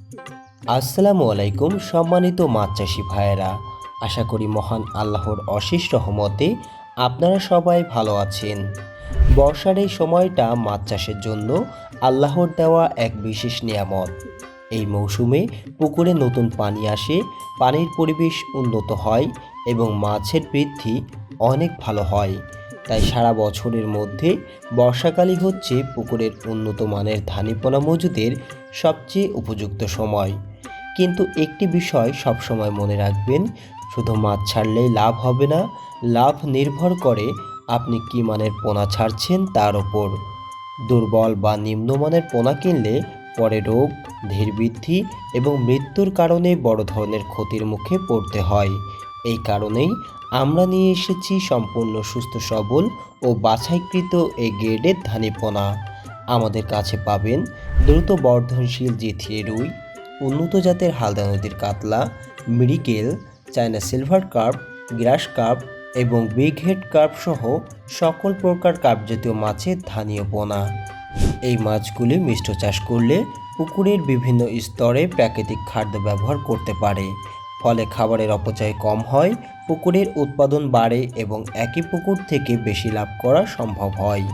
আসসালামু আলাইকুম সম্মানিত মাছ চাষি ভাইয়েরা। আশা করি মহান আল্লাহর অশেষ রহমতে আপনারা সবাই ভালো আছেন। বর্ষার এই সময়টা মাছ চাষের জন্য আল্লাহর দেওয়া এক বিশেষ নিয়ামত। এই মৌসুমে পুকুরে নতুন পানি আসে, পানির পরিবেশ উন্নত হয় এবং মাছের বৃদ্ধি অনেক ভালো হয়। তাই সারা বছরের মধ্যে বর্ষাকালই হচ্ছে পুকুরের উন্নত মানের ধানীপোনা মজুদের সবচেয়ে উপযুক্ত সময়। কিন্তু একটি বিষয় সবসময় মনে রাখবেন, শুধু মাছ ছাড়লেই লাভ হবে না। লাভ নির্ভর করে আপনি কী মানের পোনা ছাড়ছেন তার ওপর। দুর্বল বা নিম্নমানের পোনা কিনলে পরে রোগ, ধীর বৃদ্ধি এবং মৃত্যুর কারণে বড় ধরনের ক্ষতির মুখে পড়তে হয়। এই কারণেই আমরা নিয়ে এসেছি সম্পূর্ণ সুস্থ সবল ও বাছাইকৃত এই গ্রেডের ধানী পোনা। আমাদের কাছে পাবেন দ্রুত বর্ধনশীল জি3 রুই, উন্নত জাতের হালদা নদীর কাতলা, মৃগেল, চায়না সিলভার কার্প, গ্রাস কার্প এবং বিগ হেড কার্প সহ সকল প্রকার কার্প জাতীয় মাছের ধানীয় পোনা। এই মাছগুলি মিশ্র চাষ করলে পুকুরের বিভিন্ন স্তরে প্রাকৃতিক খাদ্য ব্যবহার করতে পারে, ফলে খাবারের অপচয় কম হয়, পুকুরের উৎপাদন বাড়ে এবং একই পুকুর থেকে বেশি লাভ করা সম্ভব হয়।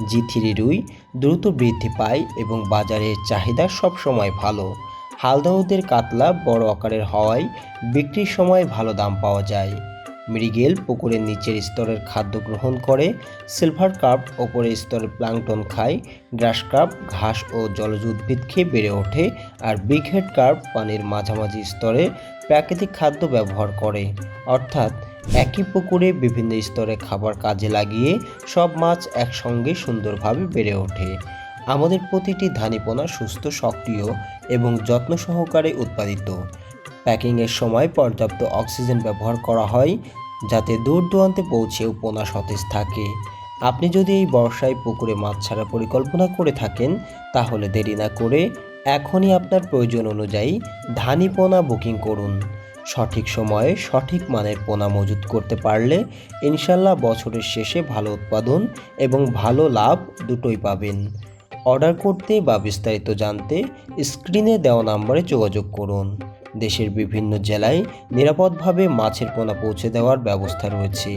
জি3 রুই দ্রুত বৃদ্ধি পায় এবং বাজারের চাহিদা সবসময় ভালো। হালদা নদীর কাতলা বড় আকারের হওয়ায় বিক্রির সময় ভালো দাম পাওয়া যায়। মৃগেল পুকুরের নিচের স্তরের খাদ্য গ্রহণ করে, সিলভার কার্প ওপরের স্তরের প্লাঙ্কটন খায়, গ্রাস কার্প ঘাস ও জলজ উদ্ভিদ খেয়ে বেড়ে ওঠে, আর বিগ হেড কার্প পানির মাঝামাঝি স্তরে প্রাকৃতিক খাদ্য ব্যবহার করে। অর্থাৎ একই পুকুরে বিভিন্ন স্তরে খাবার কাজে লাগিয়ে সব মাছ একসঙ্গে সুন্দরভাবে বেড়ে ওঠে। আমাদের প্রতিটি ধানীপোনা সুস্থ, সক্রিয় এবং যত্ন সহকারে উৎপাদিত। প্যাকিংয়ের সময় পর্যাপ্ত অক্সিজেন ব্যবহার করা হয় যাতে দূর দূরান্তে পৌঁছেও পোনা সতেজ থাকে। আপনি যদি এই বর্ষায় পুকুরে মাছ ছাড়ার পরিকল্পনা করে থাকেন, তাহলে দেরি না করে এখনই আপনার প্রয়োজন অনুযায়ী ধানী পোনা বুকিং করুন। সঠিক সময়ে সঠিক মানের পোনা মজুত করতে পারলে ইনশাল্লাহ বছরের শেষে ভালো উৎপাদন এবং ভালো লাভ দুটোই পাবেন। অর্ডার করতে বা বিস্তারিত জানতে স্ক্রিনে দেওয়া নম্বরে যোগাযোগ করুন। দেশের বিভিন্ন জেলায় নিরাপদভাবে মাছের পোনা পৌঁছে দেওয়ার ব্যবস্থা রয়েছে।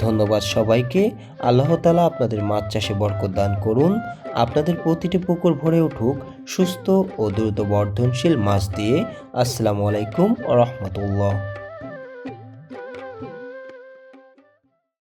ধন্যবাদ সবাইকে। আল্লাহ তাআলা আপনাদের মাছ চাষে বরকত দান করুন। আপনাদের প্রতিটি পুকুর ভরে উঠুক সুস্থ ও দ্রুত বর্ধনশীল মাছ দিয়ে। আসসালামু আলাইকুম ওয়া রাহমাতুল্লাহ।